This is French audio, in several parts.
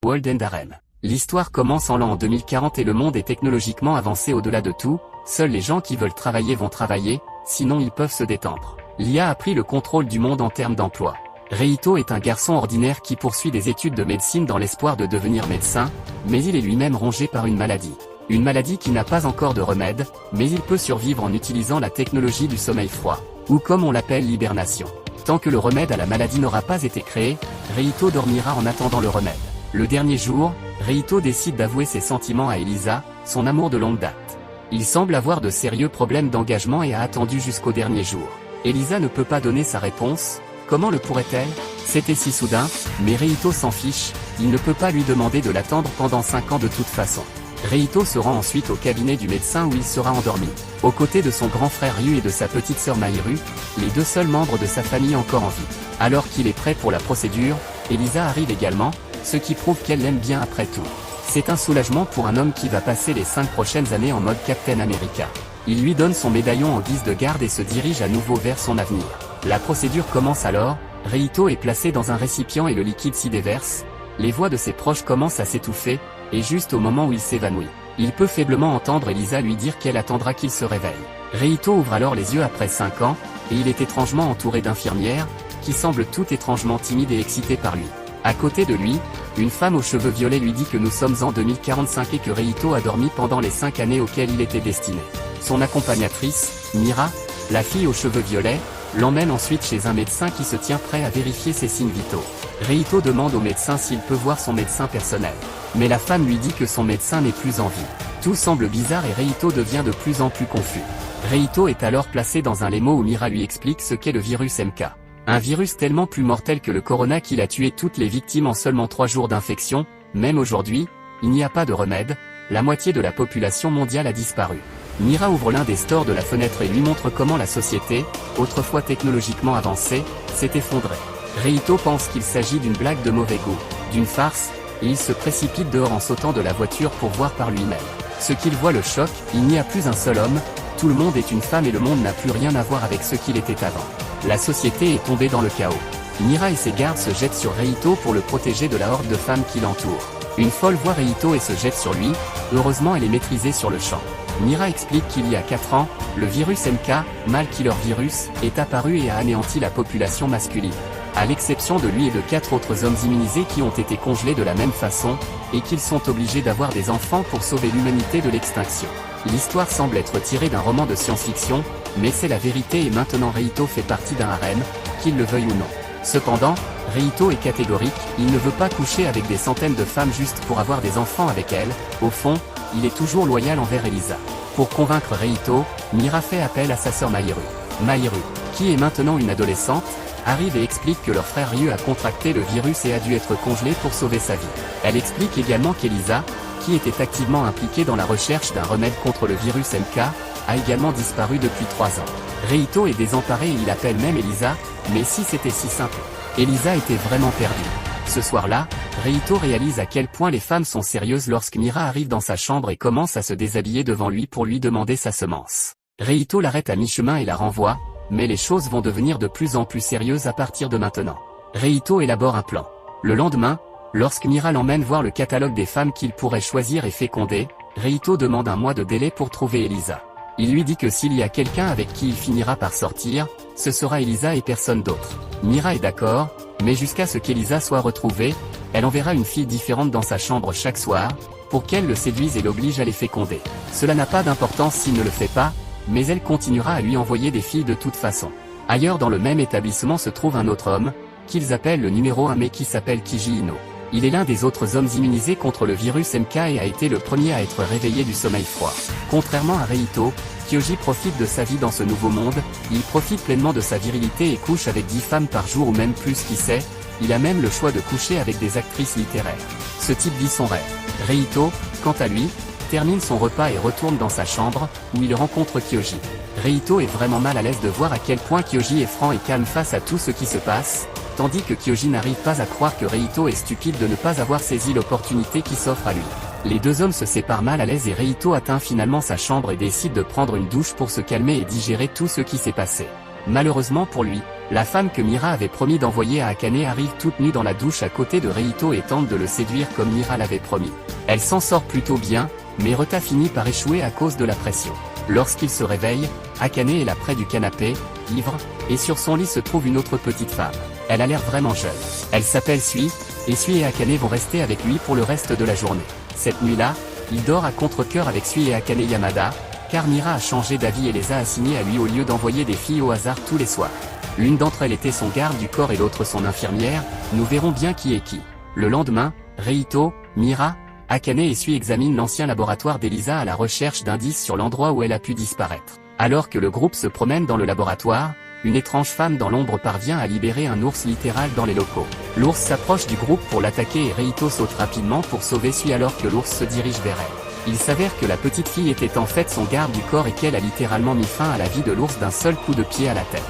World End Harem. L'histoire commence en l'an 2040 et le monde est technologiquement avancé au-delà de tout, seuls les gens qui veulent travailler vont travailler, sinon ils peuvent se détendre. L'IA a pris le contrôle du monde en termes d'emploi. Reito est un garçon ordinaire qui poursuit des études de médecine dans l'espoir de devenir médecin, mais il est lui-même rongé par une maladie. Une maladie qui n'a pas encore de remède, mais il peut survivre en utilisant la technologie du sommeil froid, ou comme on l'appelle l'hibernation. Tant que le remède à la maladie n'aura pas été créé, Reito dormira en attendant le remède. Le dernier jour, Reito décide d'avouer ses sentiments à Elisa, son amour de longue date. Il semble avoir de sérieux problèmes d'engagement et a attendu jusqu'au dernier jour. Elisa ne peut pas donner sa réponse, comment le pourrait-elle? C'était si soudain, mais Reito s'en fiche, il ne peut pas lui demander de l'attendre pendant 5 ans de toute façon. Reito se rend ensuite au cabinet du médecin où il sera endormi. Aux côtés de son grand frère Ryu et de sa petite sœur Mahiru, les deux seuls membres de sa famille encore en vie. Alors qu'il est prêt pour la procédure, Elisa arrive également, ce qui prouve qu'elle l'aime bien après tout. C'est un soulagement pour un homme qui va passer les 5 prochaines années en mode Captain America. Il lui donne son médaillon en guise de garde et se dirige à nouveau vers son avenir. La procédure commence alors, Reito est placé dans un récipient et le liquide s'y déverse, les voix de ses proches commencent à s'étouffer, et juste au moment où il s'évanouit, il peut faiblement entendre Elisa lui dire qu'elle attendra qu'il se réveille. Reito ouvre alors les yeux après 5 ans, et il est étrangement entouré d'infirmières, qui semblent toutes étrangement timides et excitées par lui. À côté de lui, une femme aux cheveux violets lui dit que nous sommes en 2045 et que Reito a dormi pendant les 5 années auxquelles il était destiné. Son accompagnatrice, Mira, la fille aux cheveux violets, l'emmène ensuite chez un médecin qui se tient prêt à vérifier ses signes vitaux. Reito demande au médecin s'il peut voir son médecin personnel. Mais la femme lui dit que son médecin n'est plus en vie. Tout semble bizarre et Reito devient de plus en plus confus. Reito est alors placé dans un limo où Mira lui explique ce qu'est le virus MK. Un virus tellement plus mortel que le corona qu'il a tué toutes les victimes en seulement 3 jours d'infection. Même aujourd'hui, il n'y a pas de remède, la moitié de la population mondiale a disparu. Mira ouvre l'un des stores de la fenêtre et lui montre comment la société, autrefois technologiquement avancée, s'est effondrée. Reito pense qu'il s'agit d'une blague de mauvais goût, d'une farce, et il se précipite dehors en sautant de la voiture pour voir par lui-même. Ce qu'il voit le choque, il n'y a plus un seul homme, tout le monde est une femme et le monde n'a plus rien à voir avec ce qu'il était avant. La société est tombée dans le chaos. Mira et ses gardes se jettent sur Reito pour le protéger de la horde de femmes qui l'entourent. Une folle voit Reito et se jette sur lui, heureusement elle est maîtrisée sur le champ. Mira explique qu'il y a 4 ans, le virus MK, mâle killer virus, est apparu et a anéanti la population masculine. À l'exception de lui et de 4 autres hommes immunisés qui ont été congelés de la même façon, et qu'ils sont obligés d'avoir des enfants pour sauver l'humanité de l'extinction. L'histoire semble être tirée d'un roman de science-fiction, mais c'est la vérité et maintenant Reito fait partie d'un harem, qu'il le veuille ou non. Cependant, Reito est catégorique, il ne veut pas coucher avec des centaines de femmes juste pour avoir des enfants avec elles, au fond, il est toujours loyal envers Elisa. Pour convaincre Reito, Mira fait appel à sa sœur Mahiru. Mahiru, qui est maintenant une adolescente, arrive et explique que leur frère Ryu a contracté le virus et a dû être congelé pour sauver sa vie. Elle explique également qu'Elisa, qui était activement impliquée dans la recherche d'un remède contre le virus MK, a également disparu depuis 3 ans. Reito est désemparé et il appelle même Elisa, mais si c'était si simple. Elisa était vraiment perdue. Ce soir-là, Reito réalise à quel point les femmes sont sérieuses lorsque Mira arrive dans sa chambre et commence à se déshabiller devant lui pour lui demander sa semence. Reito l'arrête à mi-chemin et la renvoie, mais les choses vont devenir de plus en plus sérieuses à partir de maintenant. Reito élabore un plan. Le lendemain, lorsque Mira l'emmène voir le catalogue des femmes qu'il pourrait choisir et féconder, Reito demande un mois de délai pour trouver Elisa. Il lui dit que s'il y a quelqu'un avec qui il finira par sortir, ce sera Elisa et personne d'autre. Mira est d'accord, mais jusqu'à ce qu'Elisa soit retrouvée, elle enverra une fille différente dans sa chambre chaque soir, pour qu'elle le séduise et l'oblige à les féconder. Cela n'a pas d'importance s'il ne le fait pas, mais elle continuera à lui envoyer des filles de toute façon. Ailleurs dans le même établissement se trouve un autre homme, qu'ils appellent le numéro 1 mais qui s'appelle Kiji Ino. Il est l'un des autres hommes immunisés contre le virus MK et a été le premier à être réveillé du sommeil froid. Contrairement à Reito, Kyoji profite de sa vie dans ce nouveau monde, il profite pleinement de sa virilité et couche avec 10 femmes par jour ou même plus qui sait, il a même le choix de coucher avec des actrices littéraires. Ce type vit son rêve. Reito, quant à lui, termine son repas et retourne dans sa chambre, où il rencontre Kyoji. Reito est vraiment mal à l'aise de voir à quel point Kyoji est franc et calme face à tout ce qui se passe, tandis que Kyoji n'arrive pas à croire que Reito est stupide de ne pas avoir saisi l'opportunité qui s'offre à lui. Les deux hommes se séparent mal à l'aise et Reito atteint finalement sa chambre et décide de prendre une douche pour se calmer et digérer tout ce qui s'est passé. Malheureusement pour lui, la femme que Mira avait promis d'envoyer à Akane arrive toute nue dans la douche à côté de Reito et tente de le séduire comme Mira l'avait promis. Elle s'en sort plutôt bien, mais Reta finit par échouer à cause de la pression. Lorsqu'il se réveille, Akane est là près du canapé, ivre, et sur son lit se trouve une autre petite femme. Elle a l'air vraiment jeune. Elle s'appelle Sui, et Sui et Akane vont rester avec lui pour le reste de la journée. Cette nuit-là, il dort à contre-cœur avec Sui et Akane Yamada, car Mira a changé d'avis et les a assignés à lui au lieu d'envoyer des filles au hasard tous les soirs. L'une d'entre elles était son garde du corps et l'autre son infirmière, nous verrons bien qui est qui. Le lendemain, Reito, Mira, Akane et Sui examinent l'ancien laboratoire d'Elisa à la recherche d'indices sur l'endroit où elle a pu disparaître. Alors que le groupe se promène dans le laboratoire, une étrange femme dans l'ombre parvient à libérer un ours littéral dans les locaux. L'ours s'approche du groupe pour l'attaquer et Reito saute rapidement pour sauver Sui alors que l'ours se dirige vers elle. Il s'avère que la petite fille était en fait son garde du corps et qu'elle a littéralement mis fin à la vie de l'ours d'un seul coup de pied à la tête.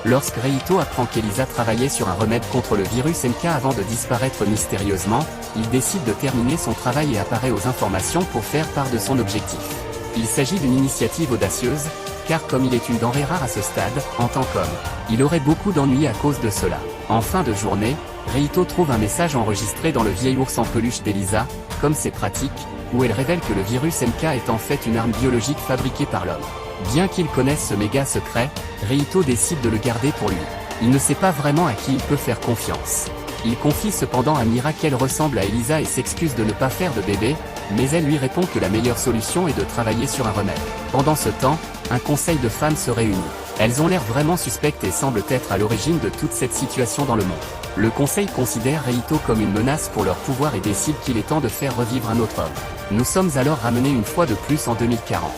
Lorsque Reito apprend qu'Elisa travaillait sur un remède contre le virus MK avant de disparaître mystérieusement, il décide de terminer son travail et apparaît aux informations pour faire part de son objectif. Il s'agit d'une initiative audacieuse, car comme il est une denrée rare à ce stade, en tant qu'homme, il aurait beaucoup d'ennuis à cause de cela. En fin de journée, Reito trouve un message enregistré dans le vieil ours en peluche d'Elisa, comme c'est pratique, où elle révèle que le virus MK est en fait une arme biologique fabriquée par l'homme. Bien qu'il connaisse ce méga secret, Reito décide de le garder pour lui. Il ne sait pas vraiment à qui il peut faire confiance. Il confie cependant à Mira qu'elle ressemble à Elisa et s'excuse de ne pas faire de bébé, mais elle lui répond que la meilleure solution est de travailler sur un remède. Pendant ce temps, un conseil de femmes se réunit. Elles ont l'air vraiment suspectes et semblent être à l'origine de toute cette situation dans le monde. Le conseil considère Reito comme une menace pour leur pouvoir et décide qu'il est temps de faire revivre un autre homme. Nous sommes alors ramenés une fois de plus en 2040.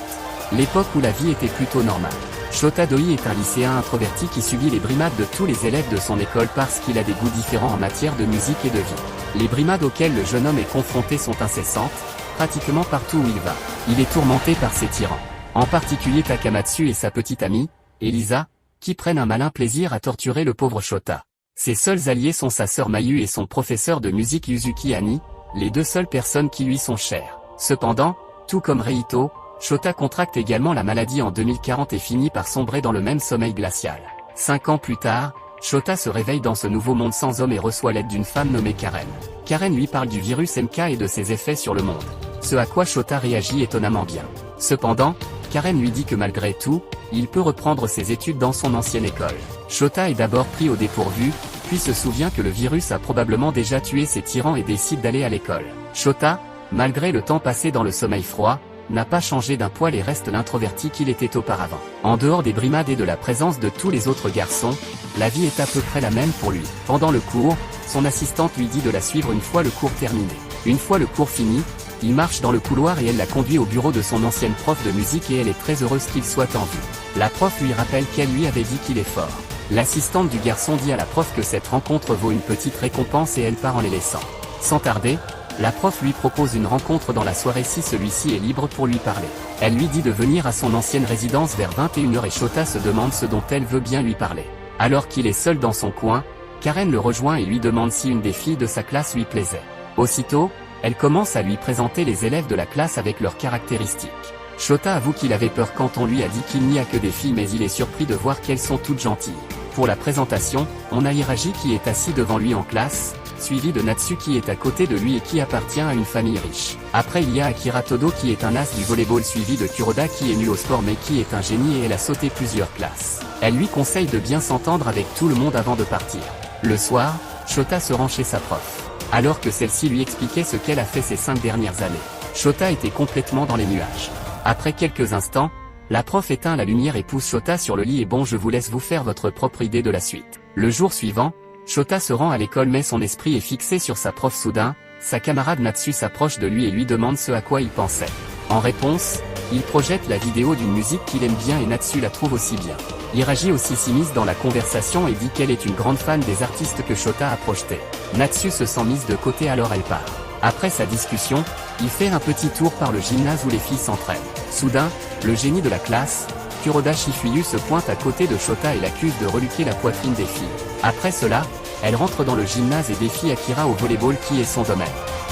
L'époque où la vie était plutôt normale. Shota Doi est un lycéen introverti qui subit les brimades de tous les élèves de son école parce qu'il a des goûts différents en matière de musique et de vie. Les brimades auxquelles le jeune homme est confronté sont incessantes, pratiquement partout où il va. Il est tourmenté par ses tyrans. En particulier Takamatsu et sa petite amie, Elisa, qui prennent un malin plaisir à torturer le pauvre Shota. Ses seuls alliés sont sa sœur Mayu et son professeur de musique Yuzuki Ani, les deux seules personnes qui lui sont chères. Cependant, tout comme Reito, Shota contracte également la maladie en 2040 et finit par sombrer dans le même sommeil glacial. 5 ans plus tard, Shota se réveille dans ce nouveau monde sans homme et reçoit l'aide d'une femme nommée Karen. Karen lui parle du virus MK et de ses effets sur le monde. Ce à quoi Shota réagit étonnamment bien. Cependant, Karen lui dit que malgré tout, il peut reprendre ses études dans son ancienne école. Shota est d'abord pris au dépourvu, puis se souvient que le virus a probablement déjà tué ses tyrans et décide d'aller à l'école. Shota, malgré le temps passé dans le sommeil froid, n'a pas changé d'un poil et reste l'introverti qu'il était auparavant. En dehors des brimades et de la présence de tous les autres garçons, la vie est à peu près la même pour lui. Pendant le cours, son assistante lui dit de la suivre une fois le cours terminé. Une fois le cours fini, il marche dans le couloir et elle la conduit au bureau de son ancienne prof de musique et elle est très heureuse qu'il soit en vue. La prof lui rappelle qu'elle lui avait dit qu'il est fort. L'assistante du garçon dit à la prof que cette rencontre vaut une petite récompense et elle part en les laissant. Sans tarder, la prof lui propose une rencontre dans la soirée si celui-ci est libre pour lui parler. Elle lui dit de venir à son ancienne résidence vers 21h et Shota se demande ce dont elle veut bien lui parler. Alors qu'il est seul dans son coin, Karen le rejoint et lui demande si une des filles de sa classe lui plaisait. Aussitôt, elle commence à lui présenter les élèves de la classe avec leurs caractéristiques. Shota avoue qu'il avait peur quand on lui a dit qu'il n'y a que des filles mais il est surpris de voir qu'elles sont toutes gentilles. Pour la présentation, on a Hiraji qui est assis devant lui en classe, suivi de Natsu qui est à côté de lui et qui appartient à une famille riche. Après il y a Akira Todo qui est un as du volleyball suivi de Kuroda qui est nul au sport mais qui est un génie et elle a sauté plusieurs classes. Elle lui conseille de bien s'entendre avec tout le monde avant de partir. Le soir, Shota se rend chez sa prof. Alors que celle-ci lui expliquait ce qu'elle a fait ces 5 dernières années. Shota était complètement dans les nuages. Après quelques instants, la prof éteint la lumière et pousse Shota sur le lit et bon je vous laisse vous faire votre propre idée de la suite. Le jour suivant, Shota se rend à l'école mais son esprit est fixé sur sa prof soudain, sa camarade Natsu s'approche de lui et lui demande ce à quoi il pensait. En réponse, il projette la vidéo d'une musique qu'il aime bien et Natsu la trouve aussi bien. Hiraji aussi s'immisce dans la conversation et dit qu'elle est une grande fan des artistes que Shota a projetés. Natsu se sent mise de côté alors elle part. Après sa discussion, il fait un petit tour par le gymnase où les filles s'entraînent. Soudain, le génie de la classe, Kuroda Shifuyu se pointe à côté de Shota et l'accuse de reluquer la poitrine des filles. Après cela, elle rentre dans le gymnase et défie Akira au volleyball qui est son domaine.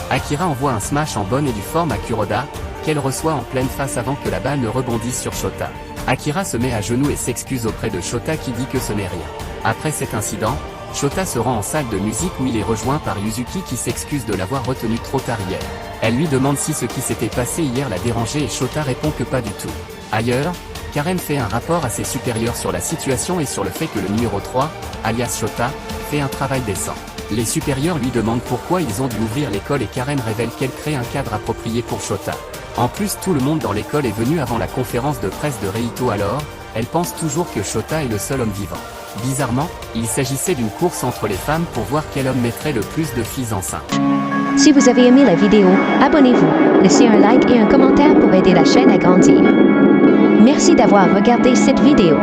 Akira envoie un smash en bonne et due forme à Kuroda, qu'elle reçoit en pleine face avant que la balle ne rebondisse sur Shota. Akira se met à genoux et s'excuse auprès de Shota qui dit que ce n'est rien. Après cet incident, Shota se rend en salle de musique où il est rejoint par Yuzuki qui s'excuse de l'avoir retenu trop tard hier. Elle lui demande si ce qui s'était passé hier l'a dérangé et Shota répond que pas du tout. Ailleurs, Karen fait un rapport à ses supérieurs sur la situation et sur le fait que le numéro 3, alias Shota, fait un travail décent. Les supérieurs lui demandent pourquoi ils ont dû ouvrir l'école et Karen révèle qu'elle crée un cadre approprié pour Shota. En plus, tout le monde dans l'école est venu avant la conférence de presse de Reito alors, elle pense toujours que Shota est le seul homme vivant. Bizarrement, il s'agissait d'une course entre les femmes pour voir quel homme mettrait le plus de filles enceintes. Si vous avez aimé la vidéo, abonnez-vous, laissez un like et un commentaire pour aider la chaîne à grandir. Merci d'avoir regardé cette vidéo.